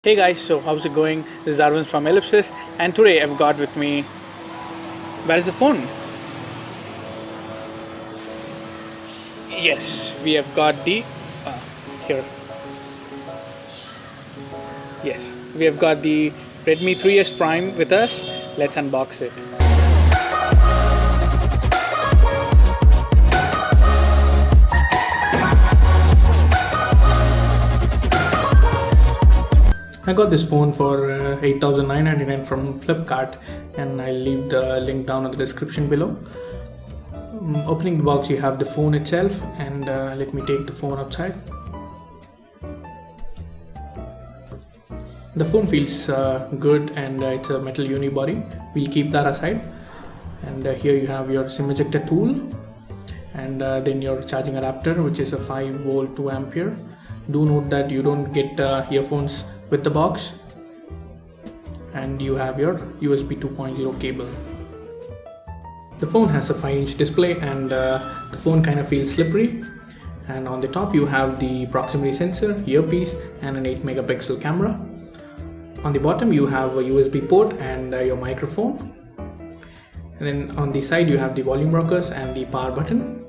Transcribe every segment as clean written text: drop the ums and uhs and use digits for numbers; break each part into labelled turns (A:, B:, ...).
A: Hey guys, so how's it going? This is Arvind from Ellipsis, and today I've got with me. Where is the phone? Yes, we have got the. Here. Yes, we have got the Redmi 3S Prime with us. Let's unbox it. I got this phone for 8,999 from Flipkart, and I'll leave the link down in the description below. Opening the box, you have the phone itself, and let me take the phone outside. The phone feels good, and it's a metal unibody. We'll keep that aside. And here you have your SIM ejector tool, and then your charging adapter, which is a 5-volt 2 ampere. Do note that you don't get earphones with the box, and you have your USB 2.0 cable. The phone has a 5-inch display, and the phone kind of feels slippery. And on the top you have the proximity sensor, earpiece, and an 8 megapixel camera. On the bottom you have a USB port and your microphone. And then on the side you have the volume rockers and the power button.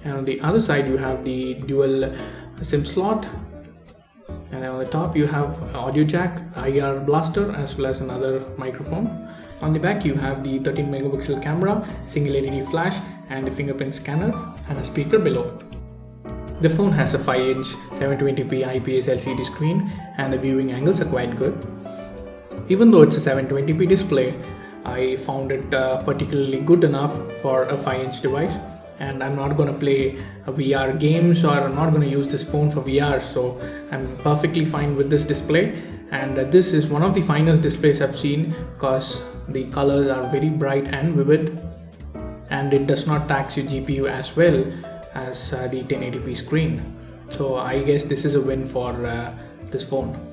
A: And on the other side you have the dual SIM slot. And then on the top you have audio jack, IR blaster, as well as another microphone. On the back you have the 13 megapixel camera, single LED flash, and the fingerprint scanner, and a speaker below. The phone has a 5-inch 720p IPS LCD screen, and the viewing angles are quite good. Even though it's a 720p display, I found it particularly good enough for a 5-inch device. And I'm not going to play VR games, or I'm not going to use this phone for VR, so I'm perfectly fine with this display. And this is one of the finest displays I've seen, because the colors are very bright and vivid, and it does not tax your GPU as well as the 1080p screen. So I guess this is a win for this phone.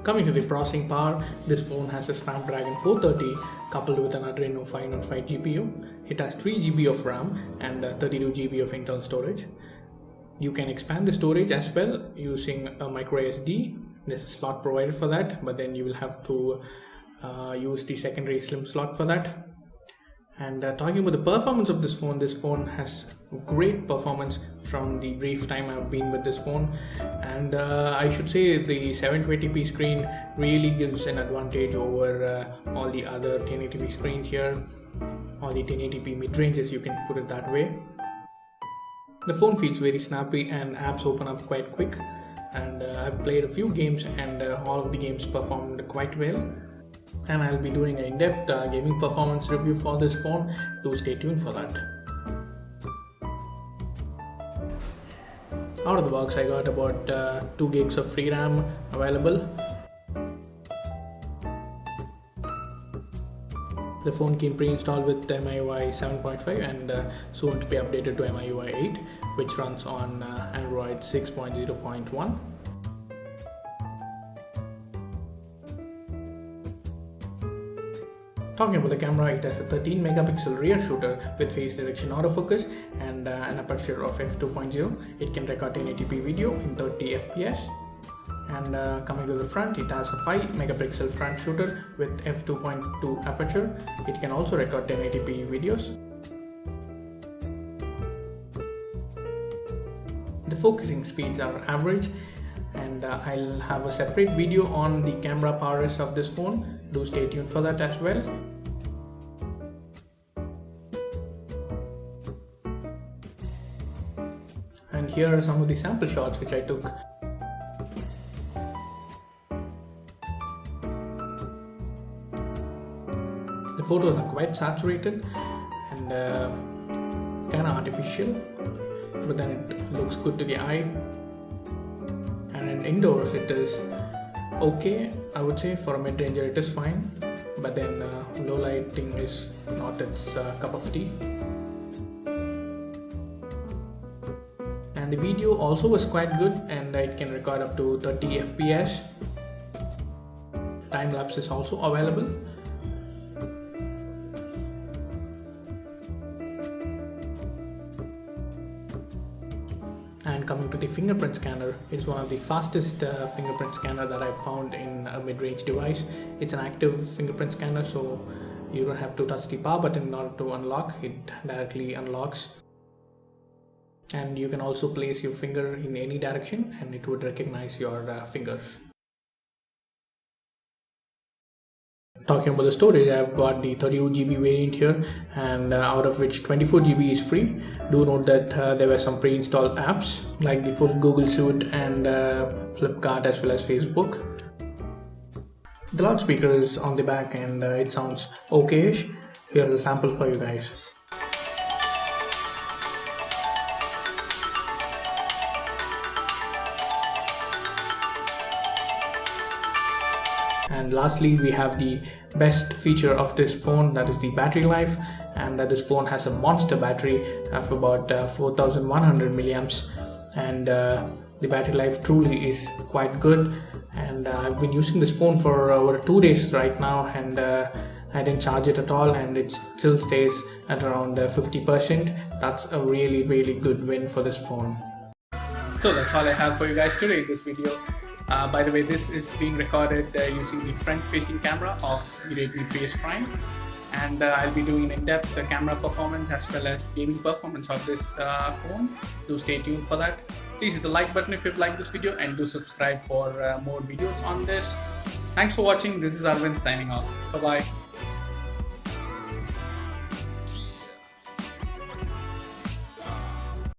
A: Coming to the processing power, this phone has a Snapdragon 430 coupled with an Adreno 595 GPU. It has 3 GB of RAM and 32 GB of internal storage. You can expand the storage as well using a micro SD. There's a slot provided for that, but then you will have to use the secondary SIM slot for that. And talking about the performance of this phone has great performance from the brief time I've been with this phone. And I should say the 720p screen really gives an advantage over all the other 1080p screens here, or the 1080p mid-ranges, you can put it that way. The phone feels very snappy, and apps open up quite quick. And I've played a few games, and all of the games performed quite well. And I'll be doing an in-depth gaming performance review for this phone, so stay tuned for that. Out of the box I got about 2 gigs of free RAM available. The phone came pre-installed with MIUI 7.5 and soon to be updated to MIUI 8, which runs on Android 6.0.1. Talking about the camera, it has a 13 megapixel rear shooter with face detection autofocus and an aperture of f2.0. It can record 1080p video in 30 fps. And coming to the front, it has a 5 megapixel front shooter with f2.2 aperture. It can also record 1080p videos. The focusing speeds are average, and I'll have a separate video on the camera powers of this phone. Do stay tuned for that as well. And here are some of the sample shots which I took. The photos are quite saturated and kind of artificial, but then it looks good to the eye. And in indoors it is okay, I would say. For a mid-ranger it is fine, but then low lighting is not its cup of tea. And the video also was quite good, and it can record up to 30 fps. Time lapse is also available. And And coming to the fingerprint scanner, it's one of the fastest fingerprint scanner that I've found in a mid-range device. It's an active fingerprint scanner, so you don't have to touch the power button in order to unlock. It directly unlocks. And you can also place your finger in any direction and it would recognize your fingers. Talking about the storage, I've got the 32 GB variant here, and out of which 24 GB is free. Do note that there were some pre-installed apps like the full Google Suite and Flipkart as well as Facebook. The loudspeaker is on the back and it sounds okay-ish. Here's a sample for you guys. And lastly, we have the best feature of this phone, that is the battery life. And this phone has a monster battery of about 4100 milliamps, and the battery life truly is quite good. And I've been using this phone for over 2 days right now, and I didn't charge it at all, and it still stays at around 50%. That's a really good win for this phone. So that's all I have for you guys today in this video. By the way, this is being recorded using the front-facing camera of the Redmi 3S Prime, and I'll be doing in-depth camera performance as well as gaming performance of this phone. Do stay tuned for that. Please hit the like button if you've liked this video, and do subscribe for more videos on this. Thanks for watching. This is Arvind signing off. Bye bye.